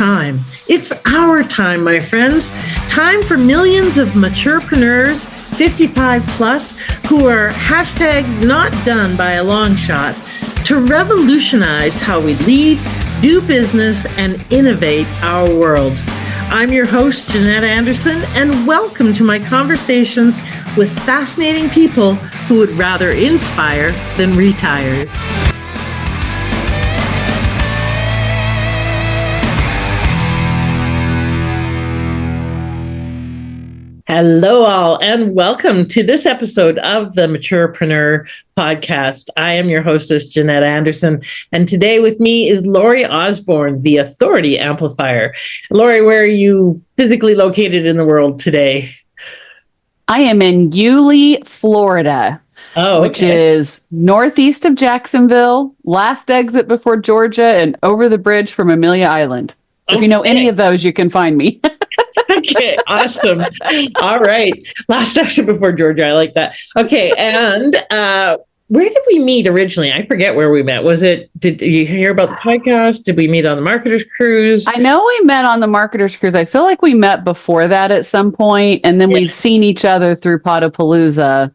time. It's our time, my friends. Time for millions of maturepreneurs, 55 plus, who are hashtag not done by a long shot, to revolutionize how we lead, do business, and innovate our world. I'm your host, Jeanette Anderson, and welcome to my conversations with fascinating people who would rather inspire than retire. Hello, all, and welcome to this episode of the Maturepreneur podcast. I am your hostess, Jeanette Anderson, and today with me is Lori Osborne, the Authority Amplifier. Lori, where are you physically located in the world today? I am in Yulee, Florida, which is northeast of Jacksonville, last exit before Georgia, and over the bridge from Amelia Island. So if you know any of those, you can find me. Okay, awesome. All right. Last exit before Georgia. I like that. Okay, and where did we meet originally? I forget where we met. Did you hear about the podcast? Did we meet on the Marketers Cruise? I know we met on the Marketers Cruise. I feel like we met before that at some point, and then we've seen each other through Potapalooza.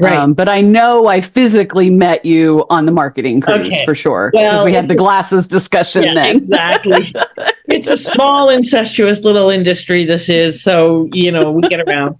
Right. But I know I physically met you on the marketing cruise for sure, because we had the glasses discussion then. Exactly. It's a small, incestuous little industry, this is. So, we get around.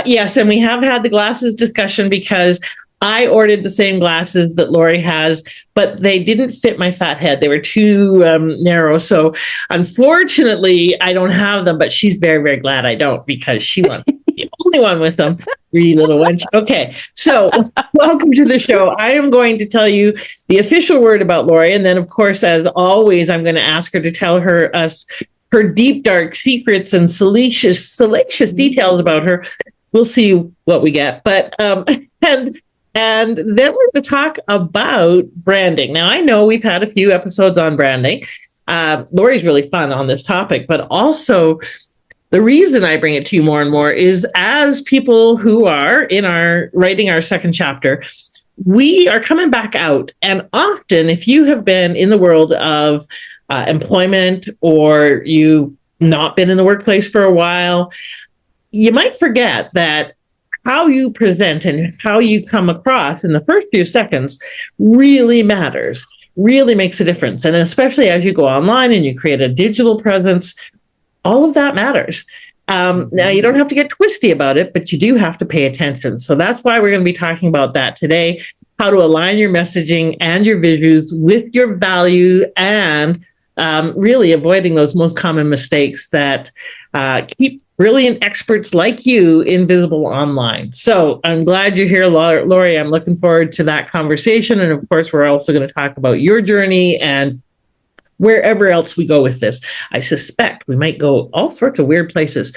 Yes, and we have had the glasses discussion because I ordered the same glasses that Lori has, but they didn't fit my fat head. They were too narrow. So unfortunately, I don't have them, but she's very, very glad I don't, because she wants to be the only one with them. Greedy little wench. Okay, so welcome to the show. I am going to tell you the official word about Lori. And then, of course, as always, I'm going to ask her to tell us her deep, dark secrets and salacious details about her. We'll see what we get. But, and then we're going to talk about branding. Now, I know we've had a few episodes on branding. Lori's really fun on this topic, but also the reason I bring it to you more and more is as people who are writing our second chapter, we are coming back out. And often, if you have been in the world of employment, or you've not been in the workplace for a while, you might forget that how you present and how you come across in the first few seconds really matters, really makes a difference. And especially as you go online and you create a digital presence, all of that matters. Now, you don't have to get twisty about it, but you do have to pay attention. So that's why we're going to be talking about that today, how to align your messaging and your visuals with your value, and really avoiding those most common mistakes that keep brilliant experts like you invisible online. So I'm glad you're here, Lori. I'm looking forward to that conversation. And of course, we're also going to talk about your journey and wherever else we go with this. I suspect we might go all sorts of weird places.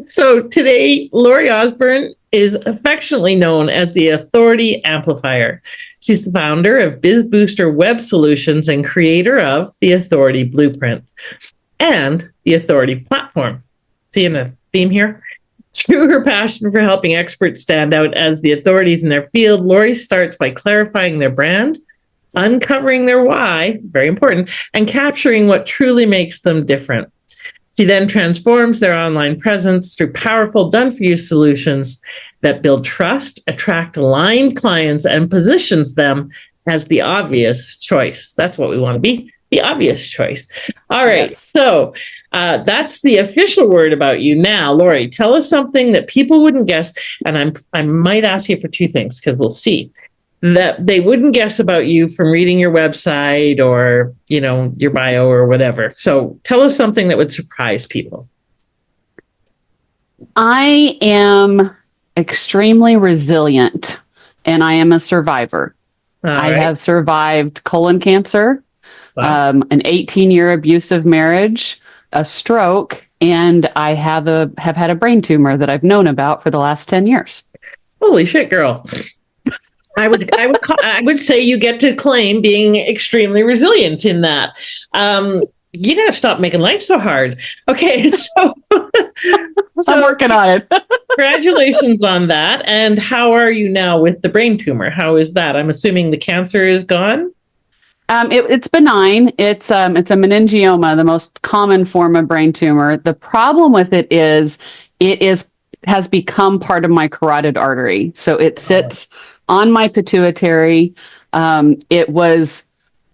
So today, Lori Osborne is affectionately known as the Authority Amplifier. She's the founder of BizBolster Web Solutions and creator of the Authority Blueprint and the Authority Platform. Seeing a theme here? Through her passion for helping experts stand out as the authorities in their field, Lori starts by clarifying their brand, uncovering their why, very important, and capturing what truly makes them different. She then transforms their online presence through powerful done-for-you solutions that build trust, attract aligned clients, and positions them as the obvious choice. That's what we want to be, the obvious choice. All right, yes. So that's the official word about you. Now, Lori, tell us something that people wouldn't guess, and I might ask you for two things, because we'll see, that they wouldn't guess about you from reading your website or, your bio or whatever. So tell us something that would surprise people. I am extremely resilient, and I am a survivor. I have survived colon cancer, an 18-year abusive marriage, a stroke, and I have had a brain tumor that I've known about for the last 10 years. Holy shit, girl. I would say you get to claim being extremely resilient in that. You got to stop making life so hard. Okay, so I'm working on it. Congratulations on that. And how are you now with the brain tumor? How is that? I'm assuming the cancer is gone? It's benign. It's a meningioma, the most common form of brain tumor. The problem with it is has become part of my carotid artery. So it sits on my pituitary. It was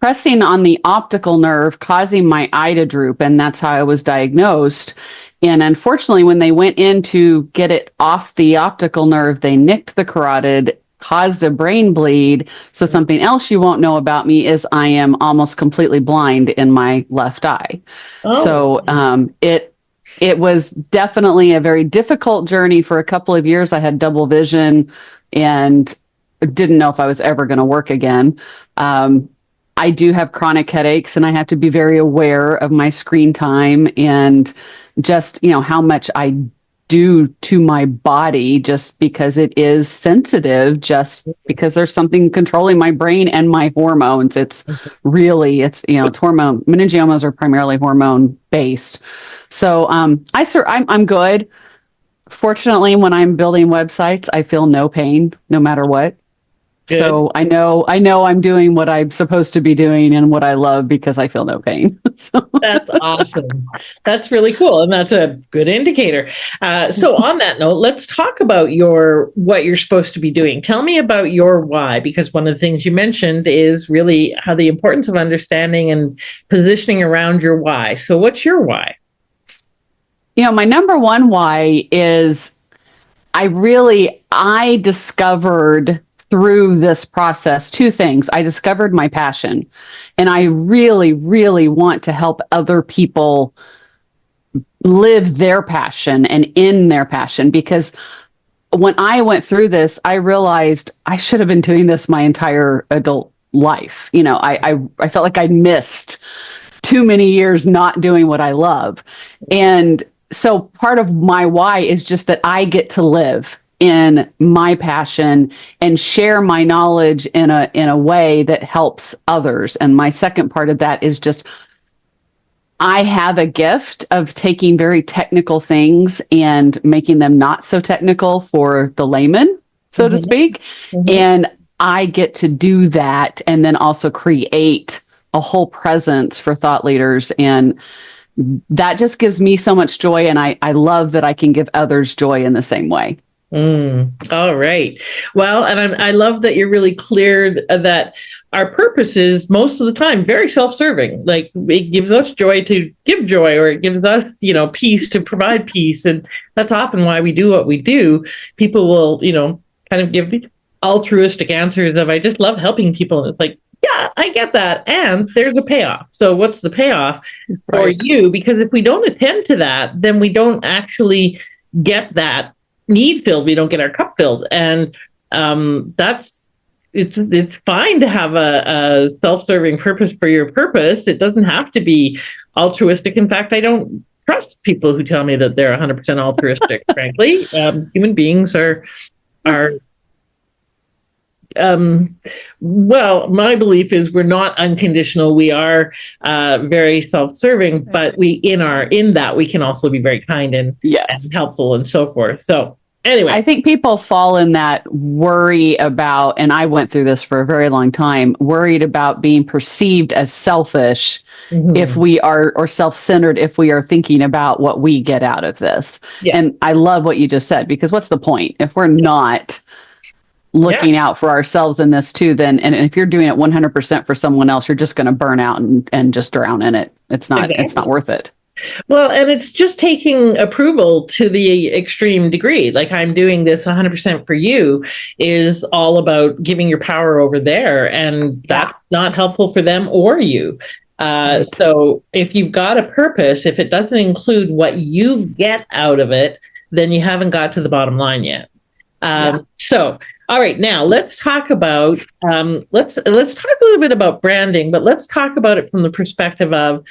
pressing on the optical nerve, causing my eye to droop, and that's how I was diagnosed. And unfortunately, when they went in to get it off the optical nerve, they nicked the carotid, caused a brain bleed. So something else you won't know about me is I am almost completely blind in my left eye. So it was definitely a very difficult journey for a couple of years. I had double vision and didn't know if I was ever going to work again. I do have chronic headaches, and I have to be very aware of my screen time and just, how much I do to my body, just because it is sensitive, just because there's something controlling my brain and my hormones. It's hormone. Meningiomas are primarily hormone based. So I'm good. Fortunately, when I'm building websites, I feel no pain, no matter what. Good. So I know I'm doing what I'm supposed to be doing and what I love because I feel no pain. That's awesome. That's really cool. And that's a good indicator. So on that note, let's talk about what you're supposed to be doing. Tell me about your why, because one of the things you mentioned is really how the importance of understanding and positioning around your why. So what's your why? My number one why is I discovered through this process two things. I discovered my passion, and I really, really want to help other people live their passion and in their passion, because when I went through this, I realized I should have been doing this my entire adult life. I felt like I missed too many years not doing what I love. And so part of my why is just that I get to live in my passion and share my knowledge in a way that helps others. And my second part of that is just I have a gift of taking very technical things and making them not so technical for the layman, so to speak. And I get to do that and then also create a whole presence for thought leaders. And that just gives me so much joy. And I love that I can give others joy in the same way. All right. Well, and I love that you're really clear that our purpose is most of the time very self-serving. Like, it gives us joy to give joy, or it gives us, peace to provide peace. And that's often why we do what we do. People will, kind of give the altruistic answers of, I just love helping people. And it's like, yeah, I get that. And there's a payoff. So what's the payoff for you? Because if we don't attend to that, then we don't actually get that need filled. We don't get our cup filled. And it's fine to have a self-serving purpose for your purpose. It doesn't have to be altruistic. In fact, I don't trust people who tell me that they're 100% altruistic, frankly. Human beings are well, my belief is we're not unconditional. We are very self-serving, but in that we can also be very kind and helpful and so forth. So anyway, I think people fall in that worry about, and I went through this for a very long time, worried about being perceived as selfish if we are, or self-centered if we are thinking about what we get out of this. Yeah. And I love what you just said, because what's the point if we're not looking out for ourselves in this too? Then, and if you're doing it 100% for someone else, you're just going to burn out and just drown in it. It's not worth it. Well, and it's just taking approval to the extreme degree. Like, I'm doing this 100% for you is all about giving your power over there. And that's not helpful for them or you. So if you've got a purpose, if it doesn't include what you get out of it, then you haven't got to the bottom line yet. So, all right, now let's talk about, let's talk a little bit about branding, but let's talk about it from the perspective of,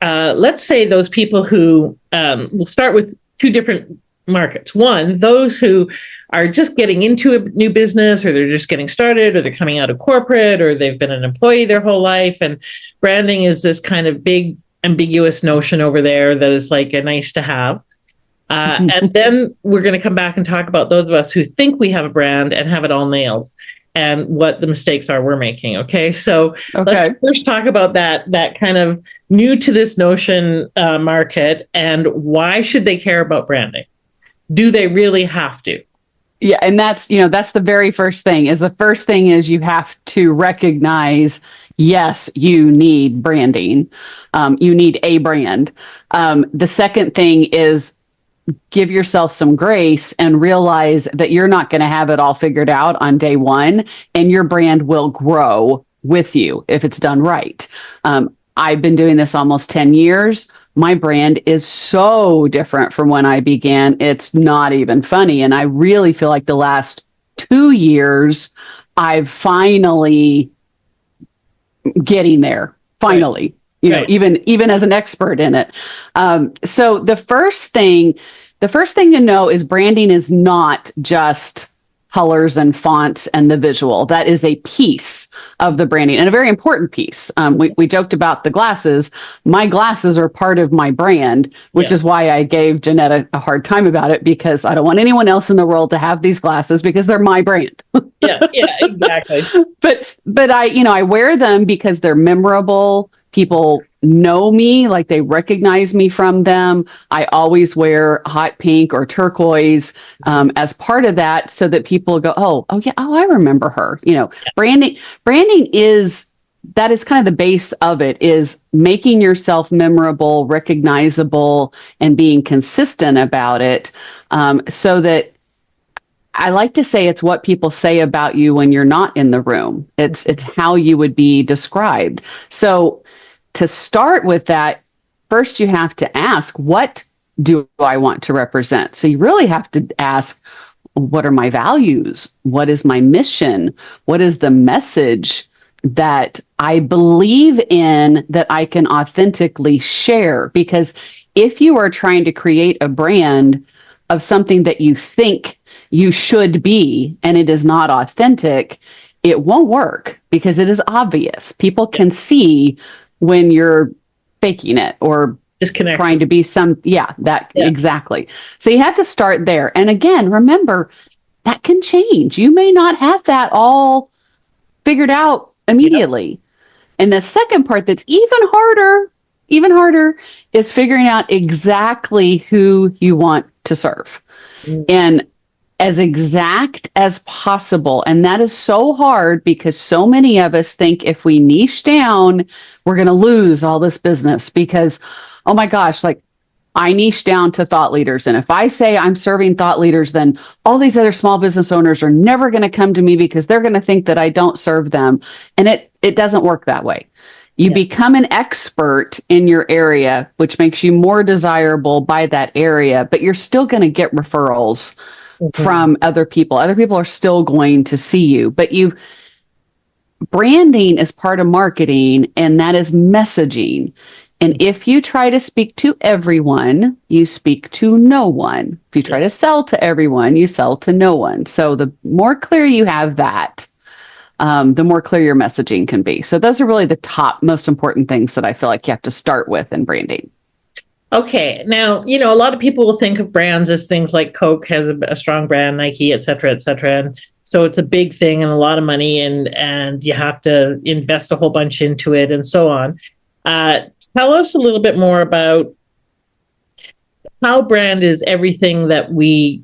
let's say those people who, we'll start with two different markets. One, those who are just getting into a new business, or they're just getting started, or they're coming out of corporate, or they've been an employee their whole life. And branding is this kind of big, ambiguous notion over there that is like a nice to have. And then we're going to come back and talk about those of us who think we have a brand and have it all nailed. and what the mistakes are we're making. Okay. So let's first talk about that kind of new to this notion market, and why should they care about branding? Do they really have to? Yeah. And that's the very first thing is you have to recognize, yes, you need branding. You need a brand. The second thing is give yourself some grace and realize that you're not going to have it all figured out on day one, and your brand will grow with you if it's done right. I've been doing this almost 10 years. My brand is so different from when I began. It's not even funny. And I really feel like the last 2 years, I've finally getting there. Finally. Right. Even as an expert in it. So the first thing to know is branding is not just colors and fonts and the visual. That is a piece of the branding, and a very important piece. We joked about the glasses. My glasses are part of my brand, which is why I gave Jeanette a hard time about it, because I don't want anyone else in the world to have these glasses because they're my brand. Yeah, exactly. But I wear them because they're memorable. People know me, like they recognize me from them. I always wear hot pink or turquoise as part of that, so that people go, oh yeah, I remember her. Branding is kind of the base of it, is making yourself memorable, recognizable, and being consistent about it. So that I like to say it's what people say about you when you're not in the room. It's how you would be described. So to start with that, first you have to ask, what do I want to represent? So you really have to ask, what are my values? What is my mission? What is the message that I believe in, that I can authentically share? Because if you are trying to create a brand of something that you think you should be, and it is not authentic, it won't work, because it is obvious. People can see when you're faking it or trying to be exactly. So you have to start there. And again, remember, that can change. You may not have that all figured out immediately. And the second part that's even harder is figuring out exactly who you want to serve. And as exact as possible. And that is so hard, because so many of us think if we niche down, we're going to lose all this business, because, oh my gosh, like, I niche down to thought leaders. And if I say I'm serving thought leaders, then all these other small business owners are never going to come to me, because they're going to think that I don't serve them. And it doesn't work that way. You become an expert in your area, which makes you more desirable by that area, but you're still going to get referrals from other people. Other people are still going to see you, but branding is part of marketing, and that is messaging. And if you try to speak to everyone, you speak to no one. If you try to sell to everyone, you sell to no one. So the more clear you have that, the more clear your messaging can be. So those are really the top most important things that I feel like you have to start with in branding. Okay. Now, a lot of people will think of brands as things like Coke has a strong brand, Nike, et cetera, et cetera. And so it's a big thing and a lot of money, and you have to invest a whole bunch into it and so on. Tell us a little bit more about how brand is everything that we,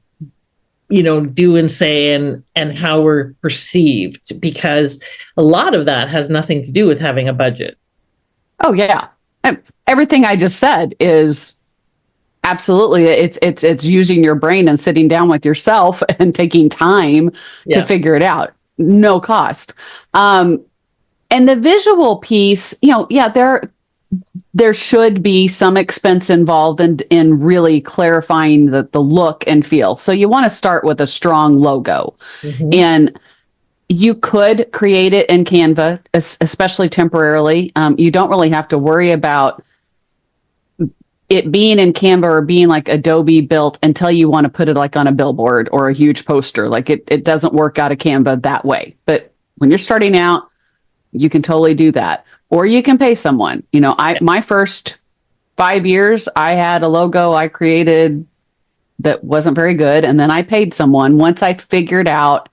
do and say, and how we're perceived, because a lot of that has nothing to do with having a budget. Oh, yeah. Everything I just said is absolutely, it's using your brain and sitting down with yourself and taking time to figure it out. No cost. And the visual piece, there should be some expense involved in really clarifying the look and feel. So you want to start with a strong logo. And you could create it in Canva, especially temporarily. You don't really have to worry about it being in Canva or being like Adobe built until you want to put it like on a billboard or a huge poster. Like it doesn't work out of Canva that way. But when you're starting out, you can totally do that. Or you can pay someone. My first 5 years, I had a logo I created that wasn't very good. And then I paid someone once I figured out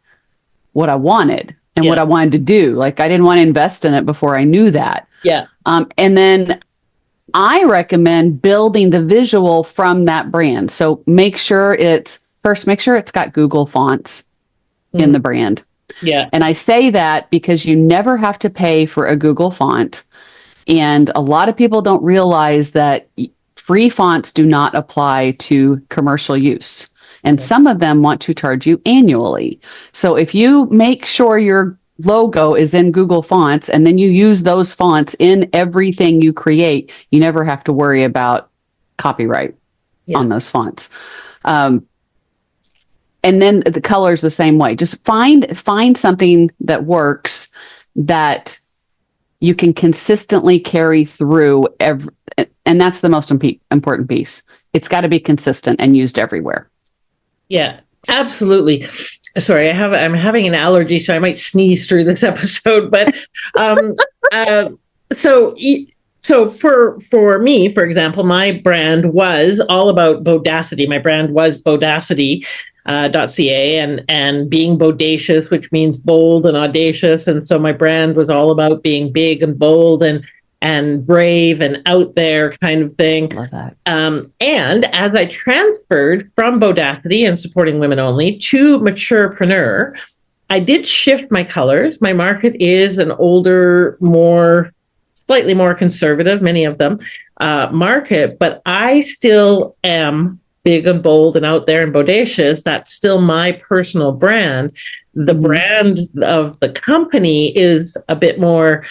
what I wanted. and what I wanted to do. Like, I didn't want to invest in it before I knew that. Yeah. And then I recommend building the visual from that brand. So make sure it's got Google fonts in the brand. Yeah. And I say that because you never have to pay for a Google font. And a lot of people don't realize that free fonts do not apply to commercial use. And some of them want to charge you annually. So if you make sure your logo is in Google Fonts and then you use those fonts in everything you create, you never have to worry about copyright on those fonts. And then the color's the same way. Just find something that works, that you can consistently carry through and that's the most important piece. It's got to be consistent and used everywhere. Yeah, absolutely. Sorry, I'm having an allergy, so I might sneeze through this episode. But so for me, for example, my brand was all about bodacity. My brand was bodacity. .ca and being bodacious, which means bold and audacious. And so my brand was all about being big and bold and brave and out there kind of thing. Love that. And as I transferred from bodacity and supporting women only to Maturepreneur, I did shift my colors. My market is an older, slightly more conservative, many of them, market, but I still am big and bold and out there and bodacious. That's still my personal brand. The brand of the company is a bit more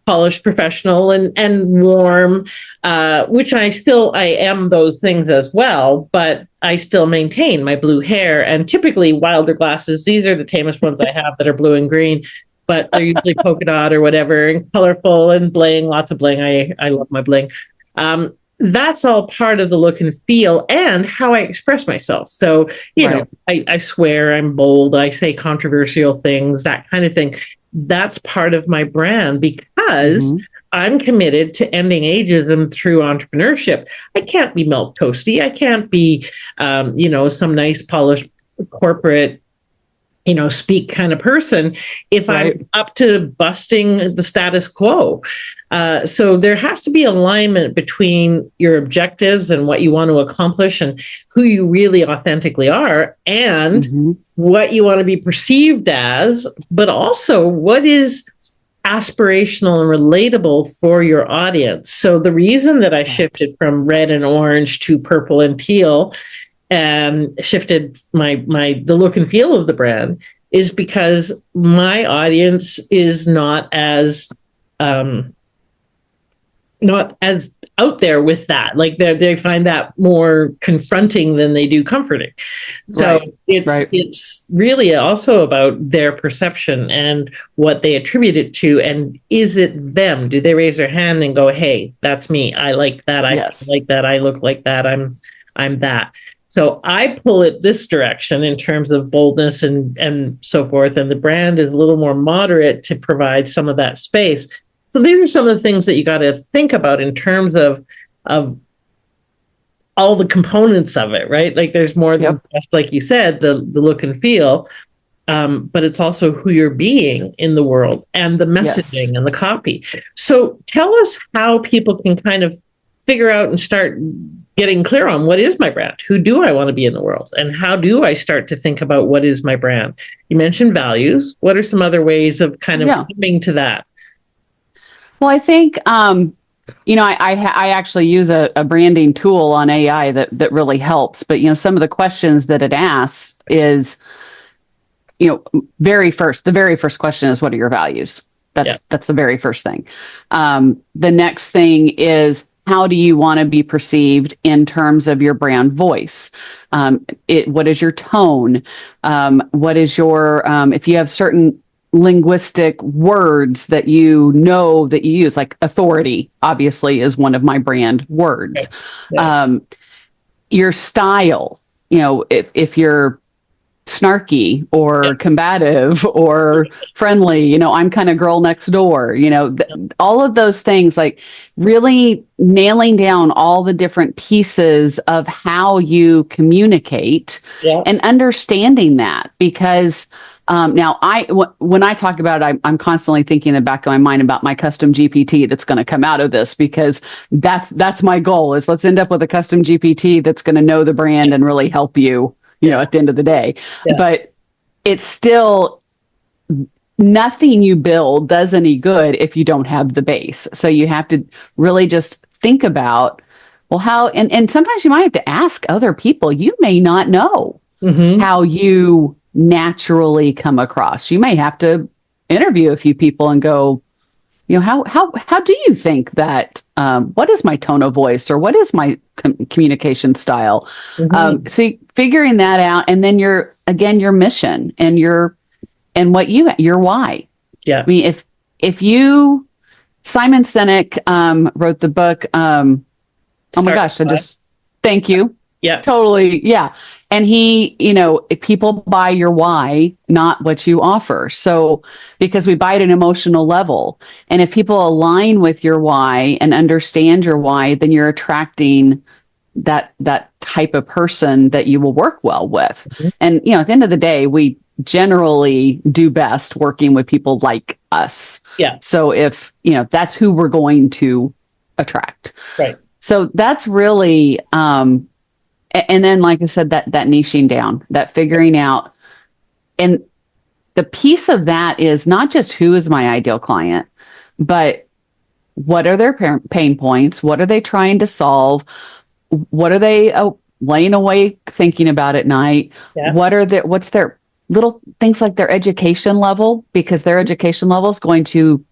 polished, professional, and warm, which I am those things as well, but I still maintain my blue hair and typically Wilder glasses. These are the tamest ones I have that are blue and green, but they're usually polka dot or whatever, and colorful and bling, lots of bling. I love my bling. That's all part of the look and feel and how I express myself. So, you know, I swear, I'm bold, I say controversial things, that kind of thing. That's part of my brand because I'm committed to ending ageism through entrepreneurship. I can't be milk toasty. I can't be, some nice polished corporate, speak kind of person if I'm up to busting the status quo. So there has to be alignment between your objectives and what you want to accomplish and who you really authentically are and what you want to be perceived as, but also what is aspirational and relatable for your audience. So the reason that I shifted from red and orange to purple and teal and shifted the look and feel of the brand is because my audience is not as out there with that. Like they find that more confronting than they do comforting. So it's really also about their perception and what they attribute it to. And is it them? Do they raise their hand and go, "Hey, that's me. I like that. I like that. I look like that. I'm that." So I pull it this direction in terms of boldness and so forth. And the brand is a little more moderate to provide some of that space. So these are some of the things that you got to think about in terms of all the components of it, right? Like there's more than just, like you said, the look and feel, but it's also who you're being in the world and the messaging and the copy. So tell us how people can kind of figure out and start getting clear on what is my brand? Who do I want to be in the world? And how do I start to think about what is my brand? You mentioned values. What are some other ways of kind of coming to that? Well, I think, I actually use a branding tool on AI that really helps. But, some of the questions that it asks is, the very first question is, what are your values? That's the very first thing. The next thing is, how do you want to be perceived in terms of your brand voice? What is your tone? What is your, if you have certain linguistic words that that you use, like authority, obviously, is one of my brand words. Your style, if you're snarky or combative or friendly, I'm kind of girl next door, all of those things, like really nailing down all the different pieces of how you communicate and understanding that, because Now, when I talk about it, I'm constantly thinking in the back of my mind about my custom GPT that's going to come out of this, because that's my goal, is let's end up with a custom GPT that's going to know the brand and really help you, at the end of the day. Yeah. But it's still, nothing you build does any good if you don't have the base. So you have to really just think about, well, how, and sometimes you might have to ask other people. You may not know how you naturally come across. You may have to interview a few people and go, how do you think that, what is my tone of voice, or what is my communication style? So figuring that out, and then your mission and your why. Yeah. I mean, if you, Simon Sinek wrote the book, oh my gosh, thank you. Yeah, totally. Yeah. And he, if people buy your why, not what you offer. So, because we buy at an emotional level, and if people align with your why and understand your why, then you're attracting that type of person that you will work well with. And, at the end of the day, we generally do best working with people like us. Yeah. So if, that's who we're going to attract. Right. So that's really, and then, like I said, that niching down, that figuring out, and the piece of that is not just who is my ideal client, but what are their pain points? What are they trying to solve? What are they laying awake thinking about at night? Yeah. What's their little things, like their education level, because their education level is going to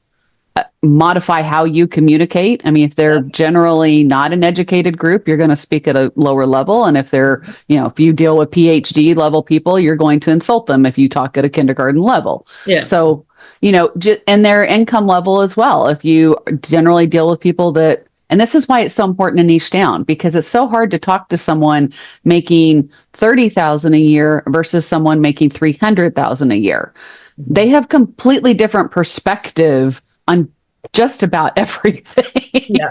modify how you communicate. I mean, if they're generally not an educated group, you're going to speak at a lower level. And if they're, if you deal with PhD level people, you're going to insult them if you talk at a kindergarten level. Yeah. So, and their income level as well. If you generally deal with people that, and this is why it's so important to niche down, because it's so hard to talk to someone making $30,000 a year versus someone making $300,000 a year. They have completely different perspective on just about everything. Yeah.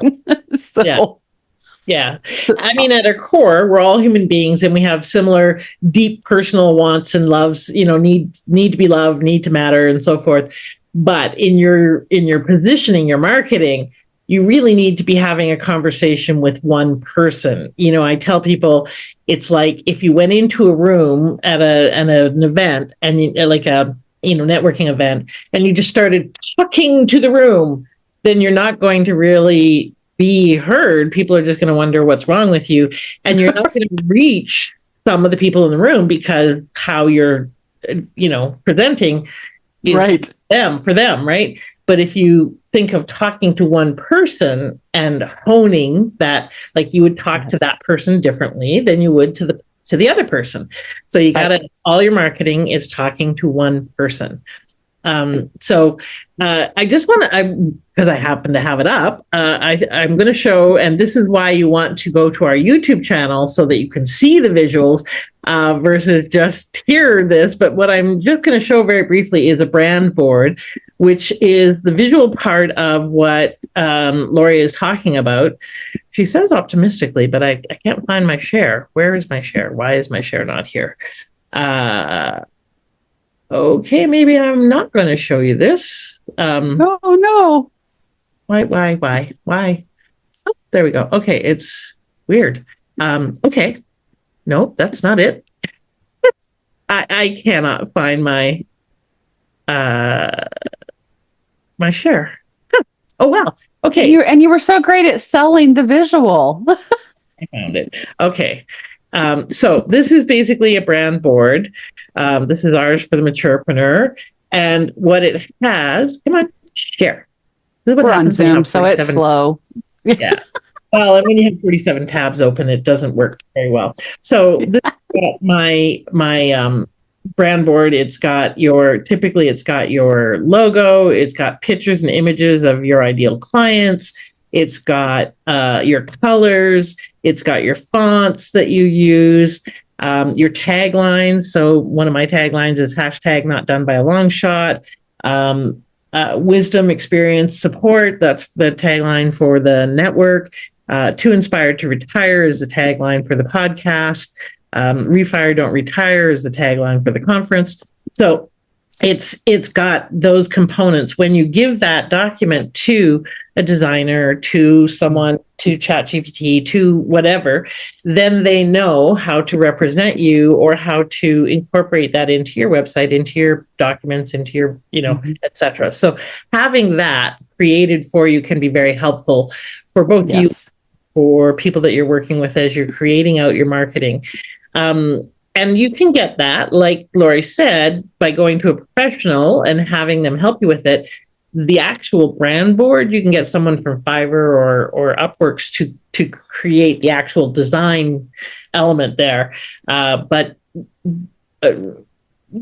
Yeah. I mean, at our core, we're all human beings, and we have similar deep personal wants and loves, need to be loved, need to matter, and so forth. But in your positioning, your marketing, you really need to be having a conversation with one person. I tell people, it's like if you went into a room at an event, and like a networking event, and you just started talking to the room, then you're not going to really be heard. People are just going to wonder what's wrong with you, and you're not going to reach some of the people in the room, because how you're, presenting is right for them, right? But if you think of talking to one person and honing that, like you would talk to that person differently than you would to the other person. So you got to, all your marketing is talking to one person. So I just want to, because I happen to have it up, I'm going to show, and this is why you want to go to our YouTube channel, so that you can see the visuals versus just hear this. But what I'm just going to show very briefly is a brand board, which is the visual part of what Lori is talking about. She says optimistically, but I can't find my share. Where is my share? Why is my share not here? Okay, maybe I'm not going to show you this. No. Why? Oh, there we go. Okay, it's weird. Okay. No, that's not it. I cannot find my share. Huh. Oh, well. Okay. You were so great at selling the visual. I found it. Okay. So this is basically a brand board. This is ours for the Maturepreneur. And what it has, come on, share. We're on Zoom, so it's slow. Yeah. Well, and when you have 47 tabs open, it doesn't work very well. So this is my brand board. It's got your logo. It's got pictures and images of your ideal clients. It's got your colors. It's got your fonts that you use, your taglines. So one of my taglines is hashtag not done by a long shot. Wisdom, experience, support. That's the tagline for the network. Too inspired to retire is the tagline for the podcast. Refire, don't retire is the tagline for the conference. So it's got those components. When you give that document to a designer, to someone, to ChatGPT, to whatever, then they know how to represent you or how to incorporate that into your website, into your documents, into your, etc. So having that created for you can be very helpful for both you, for people that you're working with as you're creating out your marketing. And you can get that, like Lori said, by going to a professional and having them help you with it. The actual brand board, you can get someone from Fiverr or Upworks to create the actual design element there. But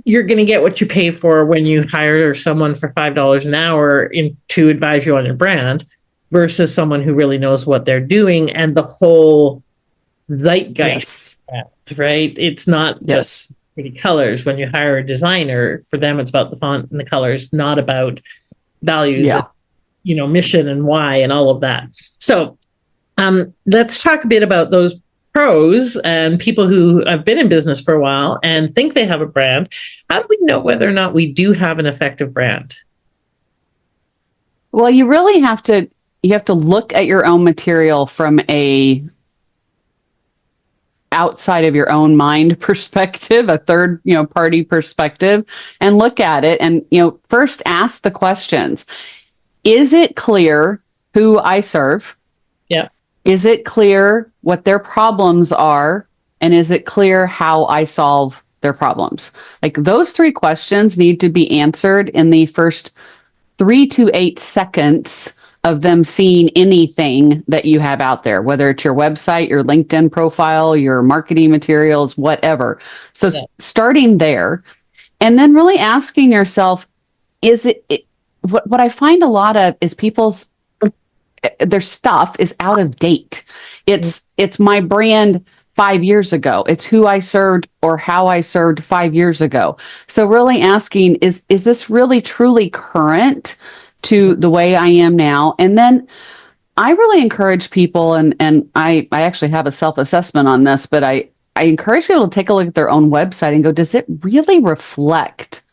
you're going to get what you pay for when you hire someone for $5 an hour to advise you on your brand versus someone who really knows what they're doing and the whole zeitgeist. Right? It's not just pretty colors. When you hire a designer, for them, it's about the font and the colors, not about values, and, mission and why and all of that. So let's talk a bit about those pros and people who have been in business for a while and think they have a brand. How do we know whether or not we do have an effective brand? Well, you really have to look at your own material from a outside of your own mind perspective, a third, party perspective, and look at it and, first ask the questions. Is it clear who I serve? Yeah. Is it clear what their problems are? And is it clear how I solve their problems? Like, those three questions need to be answered in the first 3 to 8 seconds of them seeing anything that you have out there, whether it's your website, your LinkedIn profile, your marketing materials, whatever. So starting there, and then really asking yourself, is it what I find a lot of is their stuff is out of date. It's my brand 5 years ago. It's who I served or how I served 5 years ago. So really asking, is this really truly current to the way I am now? And then I really encourage people, and I actually have a self-assessment on this, but I encourage people to take a look at their own website and go, does it really reflect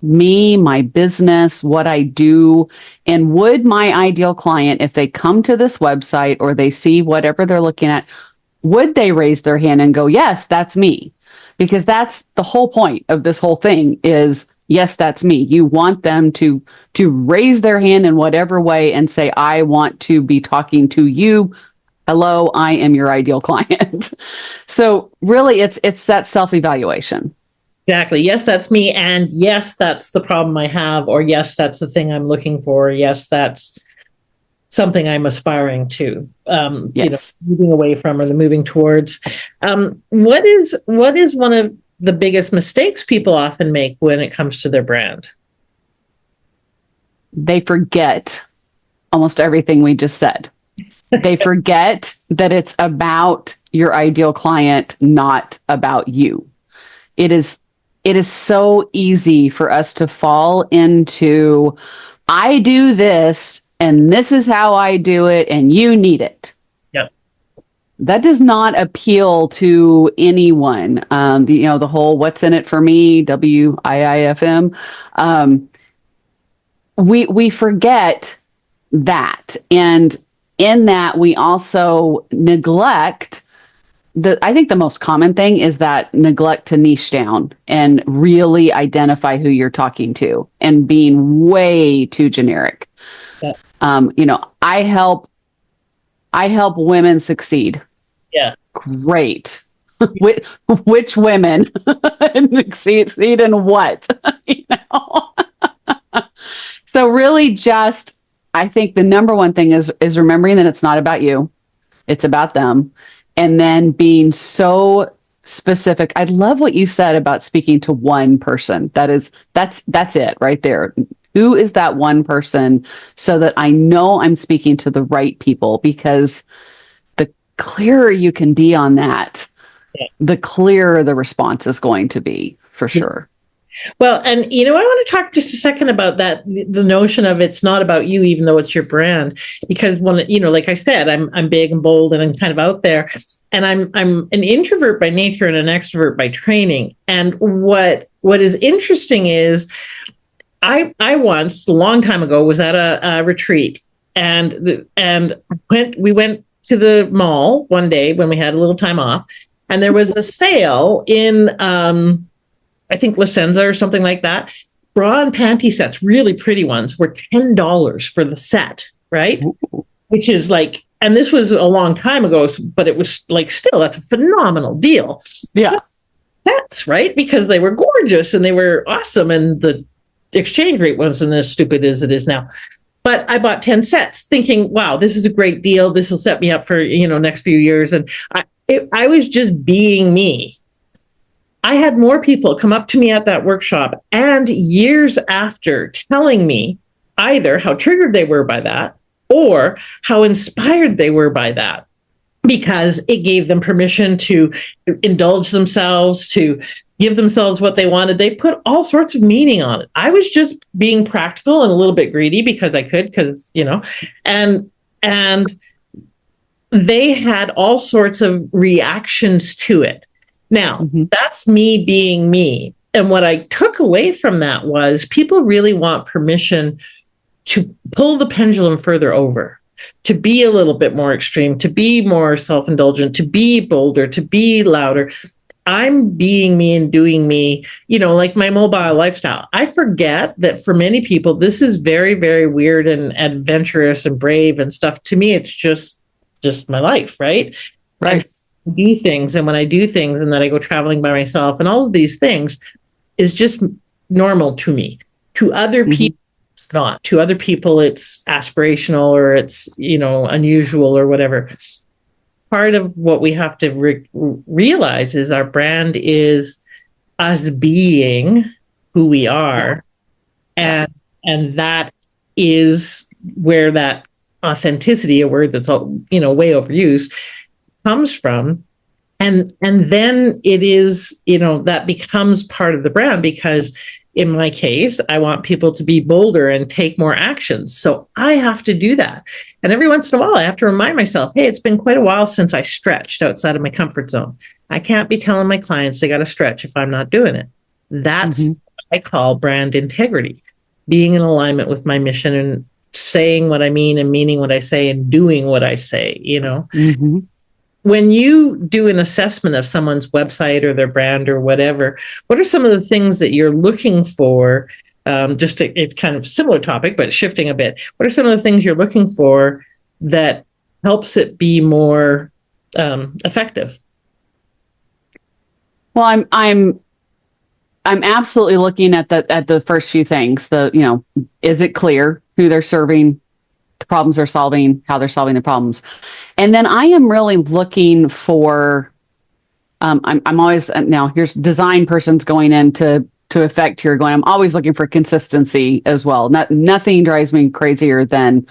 me, my business, what I do? And would my ideal client, if they come to this website or they see whatever they're looking at, would they raise their hand and go, yes, that's me? Because that's the whole point of this whole thing is, yes, that's me. You want them to raise their hand in whatever way and say, I want to be talking to you. Hello, I am your ideal client. So really, it's that self-evaluation. Exactly. Yes, that's me. And yes, that's the problem I have. Or yes, that's the thing I'm looking for. Yes, that's something I'm aspiring to. Moving away from or the moving towards. What is one of the biggest mistakes people often make when it comes to their brand? They forget almost everything we just said. They forget that it's about your ideal client, not about you. It is so easy for us to fall into, I do this and this is how I do it and you need it. That does not appeal to anyone. The whole "what's in it for me," WIIFM. We forget that, and in that we also neglect I think the most common thing is that neglect to niche down and really identify who you're talking to, and being way too generic. I help women succeed. Yeah. Great. Which women succeed in what? So really, just, I think the number one thing is remembering that it's not about you, it's about them, and then being so specific. I love what you said about speaking to one person. That's it right there. Who is that one person, so that I know I'm speaking to the right people? Because the clearer you can be on that, the clearer the response is going to be, for sure. Well, and I want to talk just a second about that, the notion of it's not about you, even though it's your brand, because like I said, I'm big and bold and I'm kind of out there, and I'm an introvert by nature and an extrovert by training. And what is interesting is I once, a long time ago, was at a retreat, and we went to the mall one day when we had a little time off, and there was a sale in I think La Senza or something like that. Bra and panty sets, really pretty ones, were $10 for the set, right? Ooh. Which is like, and this was a long time ago, but it was like, still, that's a phenomenal deal. Yeah. That's right, because they were gorgeous and they were awesome, and the exchange rate wasn't as stupid as it is now. But I bought 10 sets thinking, wow, this is a great deal. This will set me up for, next few years. And I was just being me. I had more people come up to me at that workshop and years after telling me either how triggered they were by that or how inspired they were by that, because it gave them permission to indulge themselves, to give themselves what they wanted. They put all sorts of meaning on it. I was just being practical and a little bit greedy because I could, because, and they had all sorts of reactions to it. Now, that's me being me. And what I took away from that was people really want permission to pull the pendulum further over, to be a little bit more extreme, to be more self-indulgent, to be bolder, to be louder. I'm being me and doing me, like my mobile lifestyle. I forget that for many people, this is very, very weird and adventurous and brave and stuff. To me, it's just my life, right? Right. Do things, and when I do things and then I go traveling by myself and all of these things is just normal to me. To other people it's not. To other people it's aspirational or it's unusual or whatever. Part of what we have to realize is our brand is us being who we are, and that is where that authenticity, a word that's way overused, comes from. And then it is, that becomes part of the brand, because in my case, I want people to be bolder and take more actions. So I have to do that. And every once in a while, I have to remind myself, hey, it's been quite a while since I stretched outside of my comfort zone. I can't be telling my clients they got to stretch if I'm not doing it. That's what I call brand integrity, being in alignment with my mission and saying what I mean and meaning what I say and doing what I say, When you do an assessment of someone's website or their brand or whatever, what are some of the things that you're looking for? It's kind of a similar topic, but shifting a bit. What are some of the things you're looking for that helps it be more effective? Well, I'm absolutely looking at the first few things. Is it clear who they're serving, the problems they're solving, how they're solving the problems? And then I am really looking for, I'm always, now here's design person's going into effect here going, I'm always looking for consistency as well. Nothing drives me crazier than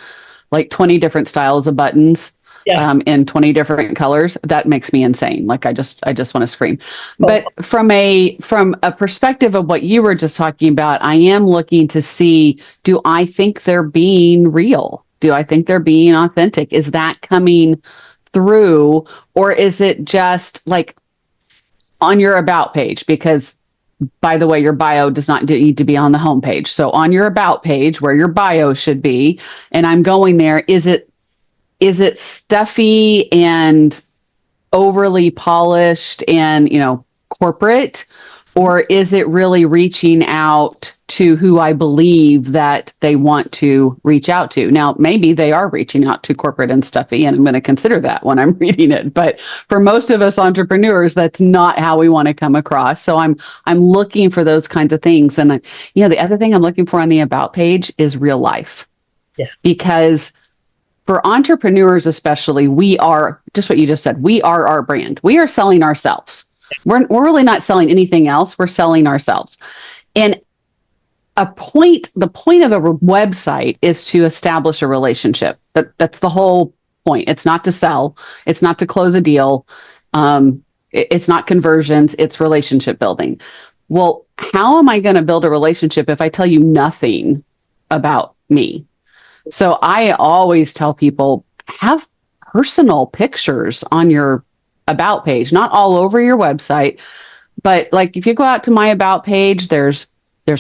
like 20 different styles of buttons in 20 different colors. That makes me insane. Like I just want to scream. Oh. But from a perspective of what you were just talking about, I am looking to see, do I think they're being real? Do I think they're being authentic? Is that coming through, or is it just like on your about page? Because, by the way, your bio does not need to be on the homepage. So on your about page, where your bio should be, and I'm going there, is it stuffy and overly polished and corporate, or is it really reaching out to who I believe that they want to reach out to? Now, maybe they are reaching out to corporate and stuffy, and I'm going to consider that when I'm reading it. But for most of us entrepreneurs, that's not how we want to come across. So I'm looking for those kinds of things. And the other thing I'm looking for on the about page is real life. Yeah. Because for entrepreneurs especially, we are just what you just said. We are our brand. We are selling ourselves. We're really not selling anything else. We're selling ourselves. And the point of a website is to establish a relationship. That's the whole point. It's not to sell. It's not to close a deal. It's not conversions. It's relationship building. well, how am I going to build a relationship if I tell you nothing about me? So I always tell people, have personal pictures on your about page, not all over your website, but like if you go out to my about page, there's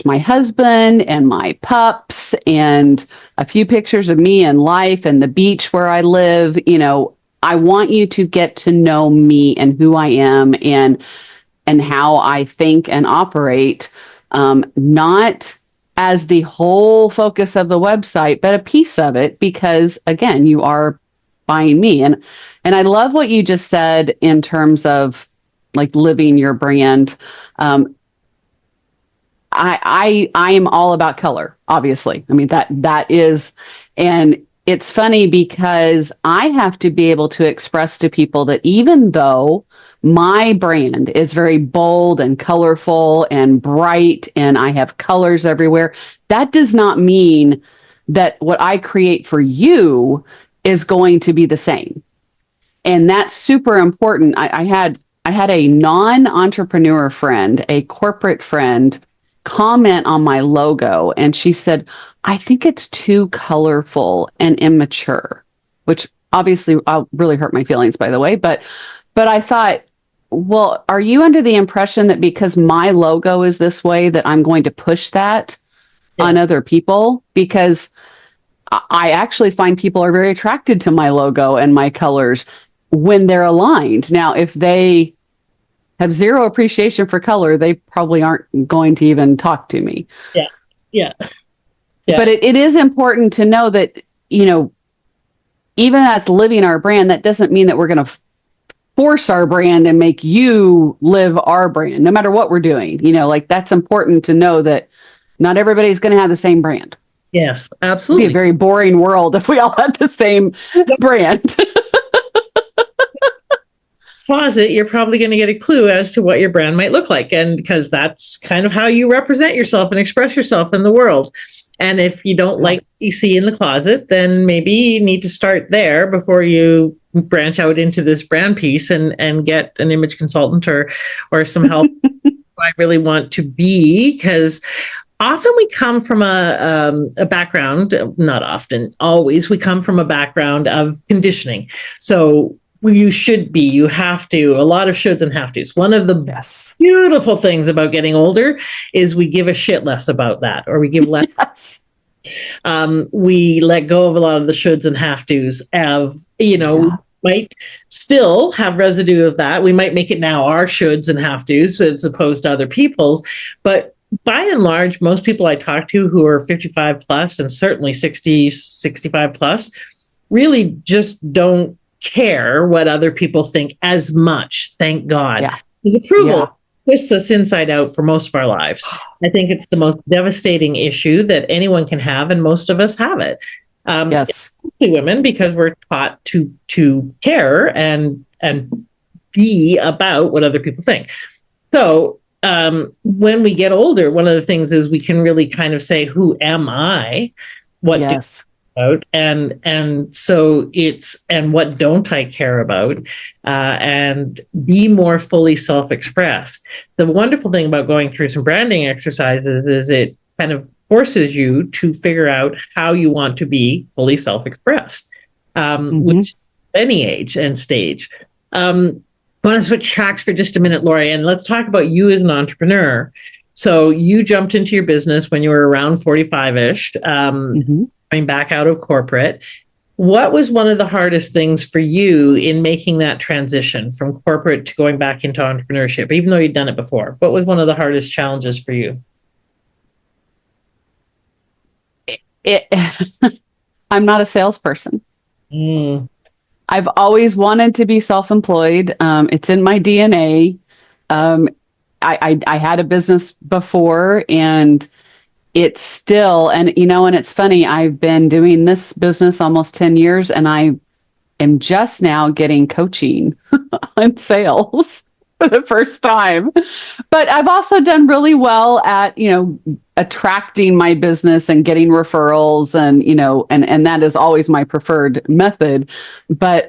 my husband and my pups and a few pictures of me and life and the beach where I live. You know, I want you to get to know me and who I am and how I think and operate, not as the whole focus of the website, but a piece of it, because again, you are buying me. And I love what you just said in terms of like living your brand. I am all about color, obviously. I mean, that is, and it's funny because I have to be able to express to people that even though my brand is very bold and colorful and bright and I have colors everywhere, that does not mean that what I create for you is going to be the same. And that's super important. I had a non-entrepreneur friend, a corporate friend, comment on my logo, and she said, I think it's too colorful and immature, which obviously really hurt my feelings, by the way. But I thought, well, are you under the impression that because my logo is this way that I'm going to push that on other people? Because I actually find people are very attracted to my logo and my colors when they're aligned. Now, if they have zero appreciation for color, they probably aren't going to even talk to me. Yeah. Yeah. But it is important to know that, you know, even as living our brand, that doesn't mean that we're going to force our brand and make you live our brand, no matter what we're doing. You know, like that's important to know that not everybody's going to have the same brand. Yes, absolutely. It'd be a very boring world if we all had the same brand. Closet, you're probably going to get a clue as to what your brand might look like. And because that's kind of how you represent yourself and express yourself in the world. And if you don't like what you see in the closet, then maybe you need to start there before you branch out into this brand piece and get an image consultant or some help. I really want to be, because often we come from a background, not often, always, we come from a background of conditioning. So you should be, you have to, a lot of shoulds and have tos. One of the beautiful things about getting older is we give a shit less about that, or we give less. We let go of a lot of the shoulds and have tos. We might still have residue of that. We might make it now our shoulds and have tos as opposed to other people's. But by and large, most people I talk to who are 55 plus and certainly 60, 65 plus really just don't care what other people think as much. Thank God. Because approval twists us inside out for most of our lives. I think it's the most devastating issue that anyone can have, and most of us have it. Especially women, because we're taught to care and be about what other people think. So when we get older, one of the things is we can really kind of say, who am I? What do I care about? And so it's, and what don't I care about? And be more fully self-expressed. The wonderful thing about going through some branding exercises is it kind of forces you to figure out how you want to be fully self-expressed, which any age and stage. I want to switch tracks for just a minute, Lori, and let's talk about you as an entrepreneur. So you jumped into your business when you were around 45-ish, coming back out of corporate. What was one of the hardest things for you in making that transition from corporate to going back into entrepreneurship, even though you'd done it before? What was one of the hardest challenges for you? I'm not a salesperson. I've always wanted to be self-employed. It's in my DNA. I had a business before, and it's still, and it's funny, I've been doing this business almost 10 years, and I am just now getting coaching on sales for the first time. But I've also done really well at, attracting my business and getting referrals, and, and that is always my preferred method. But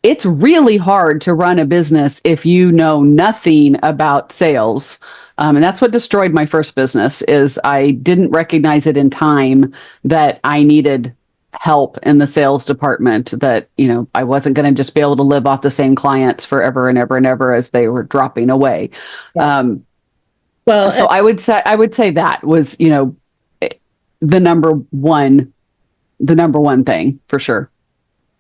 it's really hard to run a business if you know nothing about sales. And that's what destroyed my first business is I didn't recognize it in time that I needed help in the sales department, that, I wasn't going to just be able to live off the same clients forever and ever and ever as they were dropping away. Yes. So I would say that was, the number one thing for sure.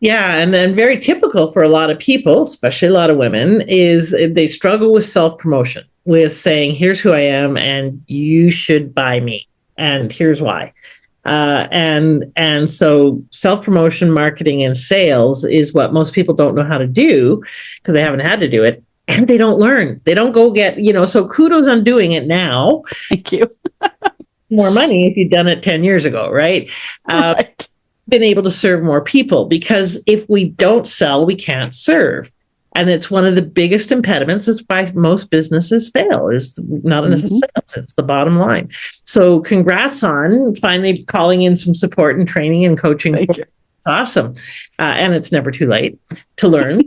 Yeah, and then very typical for a lot of people, especially a lot of women, is they struggle with self-promotion, with saying, here's who I am and you should buy me. And here's why. And so self-promotion, marketing, and sales is what most people don't know how to do because they haven't had to do it. And they don't learn. They don't go get, so kudos on doing it now. Thank you. More money if you'd done it 10 years ago, right? Right. Been able to serve more people, because if we don't sell, we can't serve. And it's one of the biggest impediments. Is why most businesses fail, is not enough sales. It's the bottom line. So congrats on finally calling in some support and training and coaching. Thank you. It's awesome. And it's never too late to learn.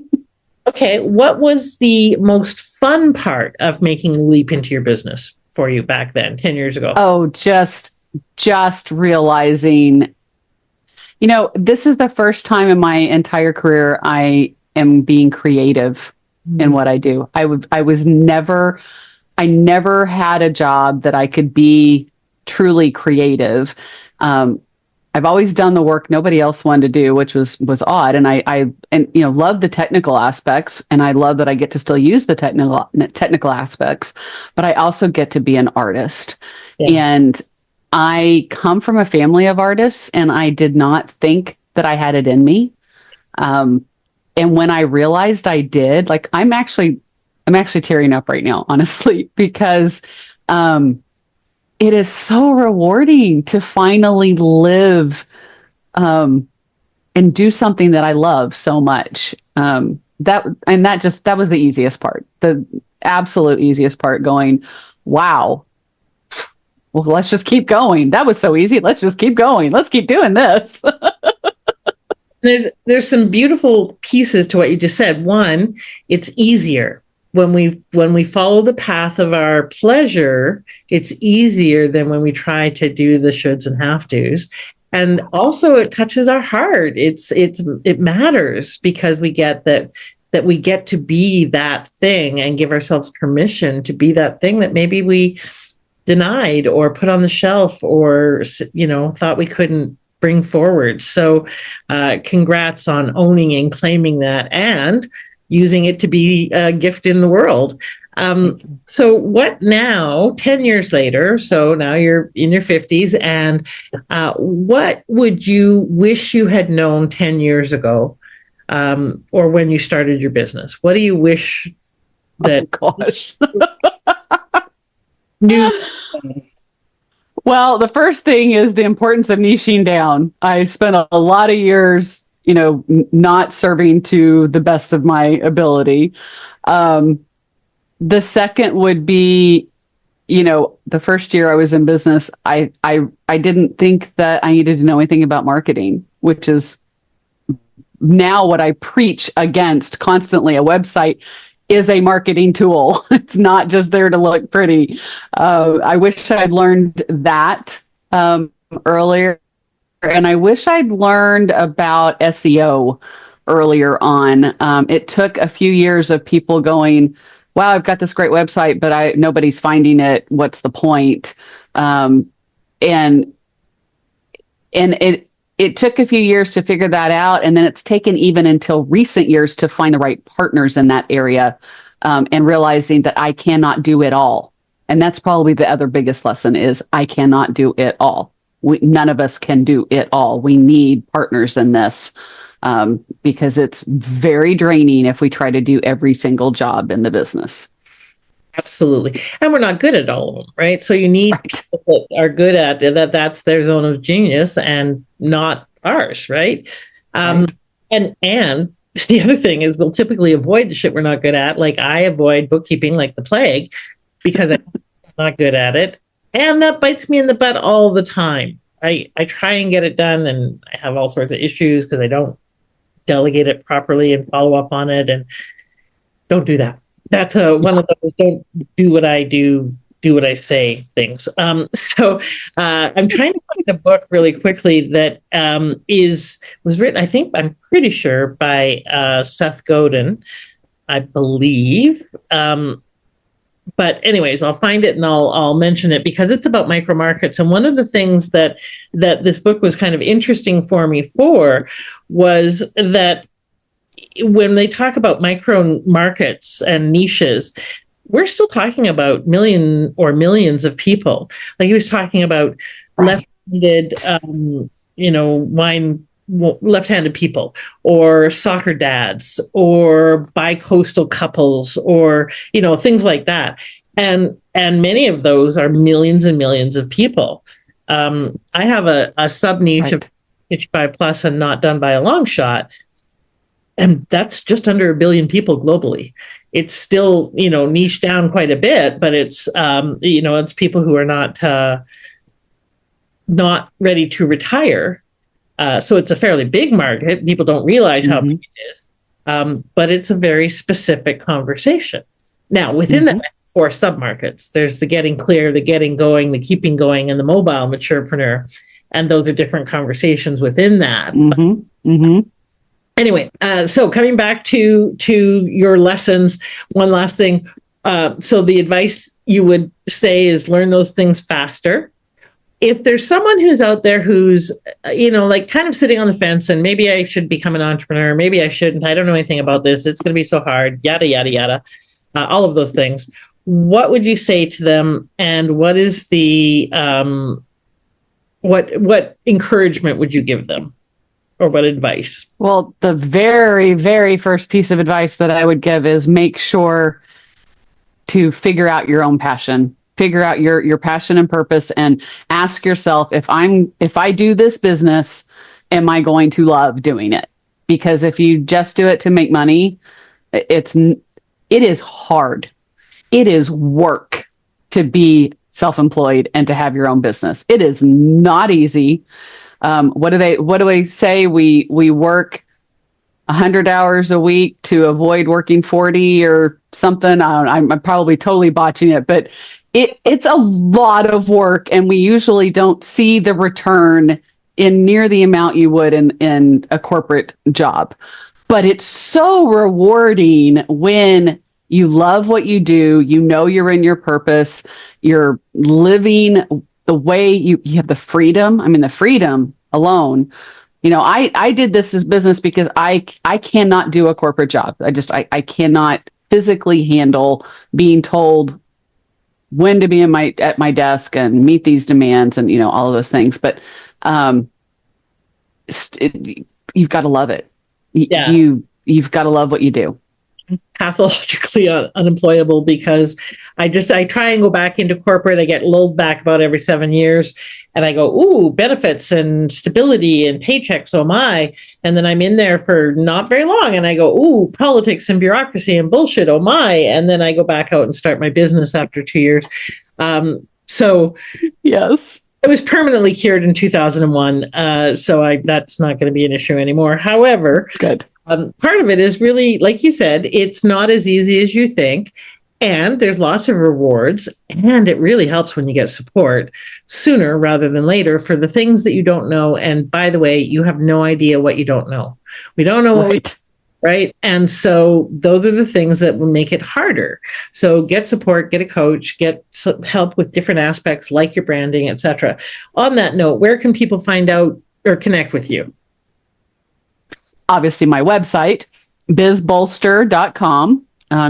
Okay. What was the most fun part of making the leap into your business for you back then, 10 years ago? Oh, just realizing, this is the first time in my entire career I am being creative in what I do. I never had a job that I could be truly creative. I've always done the work nobody else wanted to do, which was odd. And I love the technical aspects, and I love that I get to still use the technical aspects, but I also get to be an artist. Yeah. And I come from a family of artists, and I did not think that I had it in me. And when I realized I did, like, I'm actually tearing up right now, honestly, because it is so rewarding to finally live and do something that I love so much. That was the easiest part, the absolute easiest part, going, wow. Well, let's just keep going. That was so easy. Let's just keep going. Let's keep doing this. There's some beautiful pieces to what you just said. One, it's easier. When we follow the path of our pleasure, it's easier than when we try to do the shoulds and have tos. And also it touches our heart. It matters because we get that we get to be that thing and give ourselves permission to be that thing that maybe we denied or put on the shelf or, thought we couldn't bring forward. So congrats on owning and claiming that and using it to be a gift in the world. So what now, 10 years later, so now you're in your 50s, and what would you wish you had known 10 years ago, or when you started your business? What do you wish that... Oh, gosh. New? Well, the first thing is the importance of niching down. I spent a lot of years, not serving to the best of my ability. The second would be, the first year I was in business, I didn't think that I needed to know anything about marketing, which is now what I preach against constantly. A website is a marketing tool. It's not just there to look pretty. I wish I'd learned that earlier. And I wish I'd learned about SEO earlier on. It took a few years of people going, wow, I've got this great website, but nobody's finding it. What's the point? And it took a few years to figure that out. And then it's taken even until recent years to find the right partners in that area, and realizing that I cannot do it all. And that's probably the other biggest lesson is I cannot do it all. None of us can do it all. We need partners in this, because it's very draining if we try to do every single job in the business. Absolutely. And we're not good at all of them, right? So you need people that are good at it, that's their zone of genius and not ours, right? And the other thing is we'll typically avoid the shit we're not good at. Like I avoid bookkeeping like the plague because I'm not good at it. And that bites me in the butt all the time. I try and get it done, and I have all sorts of issues because I don't delegate it properly and follow up on it, and don't do that. That's one of those don't do what I do what I say things. So I'm trying to find a book really quickly that was written, I think, I'm pretty sure, by Seth Godin, I believe. But anyways, I'll find it and I'll mention it, because it's about micro markets. And one of the things that this book was kind of interesting for me for was that when they talk about micro markets and niches, we're still talking about millions of people. Like he was talking about left-handed, left-handed people, or soccer dads, or bi-coastal couples, or things like that. And many of those are millions and millions of people. I have a sub niche of 55 plus and not done by a long shot, and that's just under 1 billion people globally. It's still niche down quite a bit, but it's it's people who are not ready to retire. So it's a fairly big market. People don't realize how big it is, but it's a very specific conversation. Now, within that 4 submarkets, there's the getting clear, the getting going, the keeping going, and the mobile maturepreneur. And those are different conversations within that. Anyway, so coming back to your lessons, one last thing. So the advice you would say is learn those things faster. If there's someone who's out there who's, like kind of sitting on the fence, and maybe I should become an entrepreneur, maybe I shouldn't, I don't know anything about this, it's going to be so hard, yada, yada, yada, all of those things. What would you say to them? And what is the, what encouragement would you give them? Or what advice? Well, the very, very first piece of advice that I would give is make sure to figure out your own passion. Figure out your passion and purpose, and ask yourself, if I do this business, am I going to love doing it? Because if you just do it to make money, it is hard. It is work to be self-employed and to have your own business. It is not easy. What do they say? We work 100 hours a week to avoid working 40 or something. I'm probably totally botching it, but it's a lot of work, and we usually don't see the return in near the amount you would in a corporate job. But it's so rewarding when you love what you do, you're in your purpose, you're living the way you have the freedom. I mean, the freedom alone. I did this as business because I cannot do a corporate job. I cannot physically handle being told when to be at my desk and meet these demands and all of those things. But you've got to love it. You've got to love what you do. Pathologically unemployable, because I try and go back into corporate. I get lulled back about every 7 years, and I go, ooh, benefits and stability and paychecks, oh my. And then I'm in there for not very long, and I go, ooh, politics and bureaucracy and bullshit, oh my. And then I go back out and start my business after 2 years. So yes, I was permanently cured in 2001. So that's not going to be an issue anymore. However, good. Part of it is really, like you said, it's not as easy as you think, and there's lots of rewards, and it really helps when you get support sooner rather than later for the things that you don't know. And by the way, you have no idea what you don't know. We don't know right? And so those are the things that will make it harder. So get support, get a coach, get some help with different aspects like your branding, etc. On that note, where can people find out or connect with you? Obviously, my website, bizbolster.com.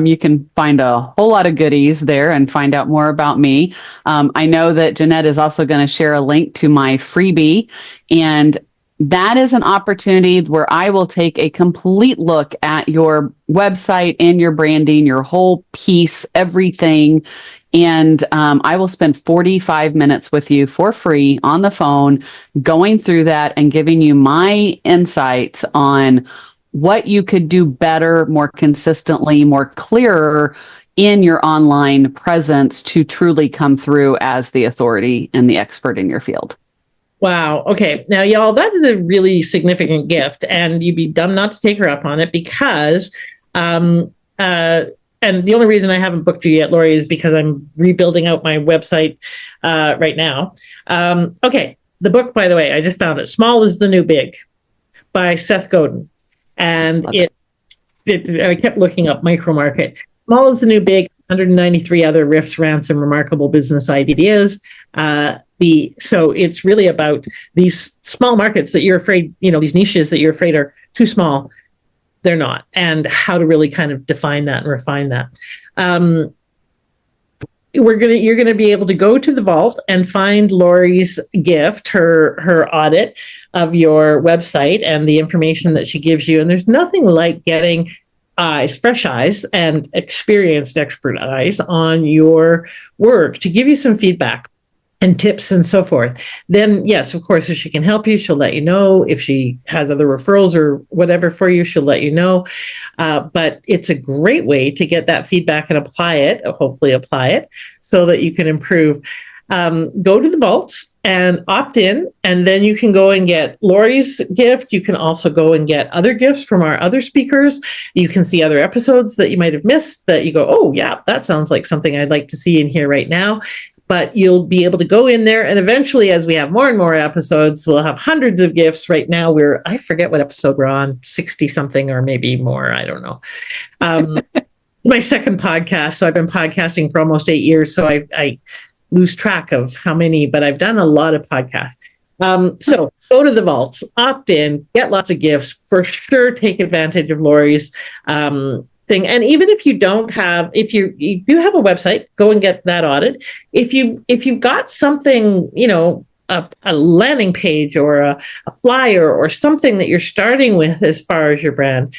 You can find a whole lot of goodies there and find out more about me. I know that Jeanette is also going to share a link to my freebie, and that is an opportunity where I will take a complete look at your website and your branding, your whole piece, everything. And I will spend 45 minutes with you for free on the phone, going through that and giving you my insights on what you could do better, more consistently, more clearer in your online presence to truly come through as the authority and the expert in your field. Wow. Okay. Now, y'all, that is a really significant gift, and you'd be dumb not to take her up on it because, and the only reason I haven't booked you yet, Lori, is because I'm rebuilding out my website right now. Okay. The book, by the way, I just found it. Small is the New Big by Seth Godin. And I kept looking up micro market. Small is the New Big, 193 other riffs, rants, and remarkable business ideas. So it's really about these small markets that you're afraid, these niches that you're afraid are too small. They're not, and how to really kind of define that and refine that. You're gonna be able to go to the vault and find Lori's gift, her audit of your website and the information that she gives you. And there's nothing like getting fresh eyes and experienced expert eyes on your work to give you some feedback and tips and so forth. Then, yes, of course, if she can help you, she'll let you know. If she has other referrals or whatever for you, she'll let you know. But it's a great way to get that feedback and hopefully apply it so that you can improve. Go to the vault and opt in, and then you can go and get Lori's gift. You can also go and get other gifts from our other speakers. You can see other episodes that you might have missed that you go, oh, yeah, that sounds like something I'd like to see in here right now. But you'll be able to go in there, and eventually, as we have more and more episodes, we'll have hundreds of gifts. Right now, I forget what episode we're on, 60 something or maybe more. I don't know. My second podcast. So I've been podcasting for almost 8 years. So I lose track of how many, but I've done a lot of podcasts. So go to the vaults, opt in, get lots of gifts. For sure, take advantage of Lori's thing. And even if you don't have, if you do have a website, go and get that audit. If you've got something, a landing page or a flyer or something that you're starting with as far as your brand,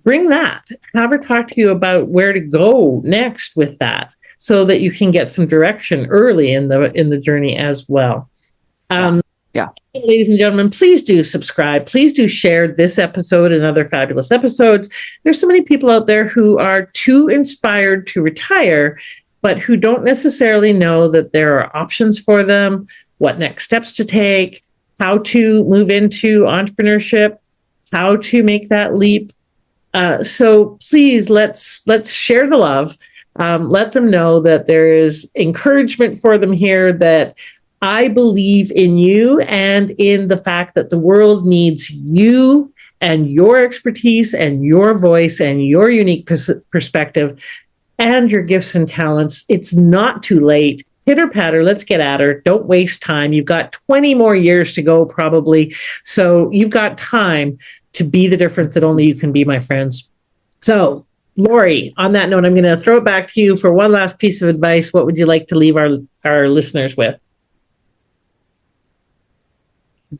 bring that. Have her talk to you about where to go next with that, so that you can get some direction early in the journey as well. Yeah. Ladies and gentlemen, please do subscribe. Please do share this episode and other fabulous episodes. There's so many people out there who are too inspired to retire, but who don't necessarily know that there are options for them, what next steps to take, how to move into entrepreneurship, how to make that leap. So please, let's share the love. Let them know that there is encouragement for them here, that I believe in you and in the fact that the world needs you and your expertise and your voice and your unique perspective and your gifts and talents. It's not too late. Pitter patter, let's get at her. Don't waste time. You've got 20 more years to go probably. So you've got time to be the difference that only you can be, my friends. So Lori, on that note, I'm going to throw it back to you for one last piece of advice. What would you like to leave our listeners with?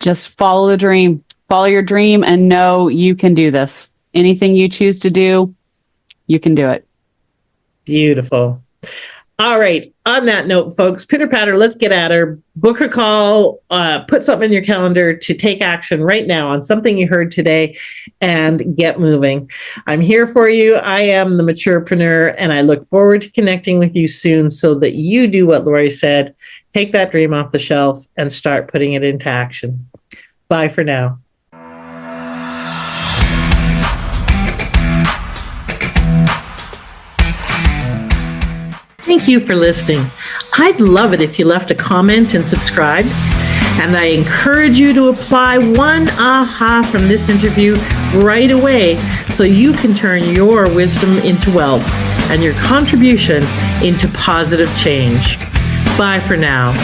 Just follow the dream. Follow your dream and know you can do this. Anything you choose to do, you can do it. Beautiful. All right. On that note, folks, pitter patter, let's get at her. Book a call, put something in your calendar to take action right now on something you heard today and get moving. I'm here for you. I am the Maturepreneur, and I look forward to connecting with you soon so that you do what Lori said. Take that dream off the shelf and start putting it into action. Bye for now. Thank you for listening. I'd love it if you left a comment and subscribed. And I encourage you to apply one aha from this interview right away so you can turn your wisdom into wealth and your contribution into positive change. Bye for now.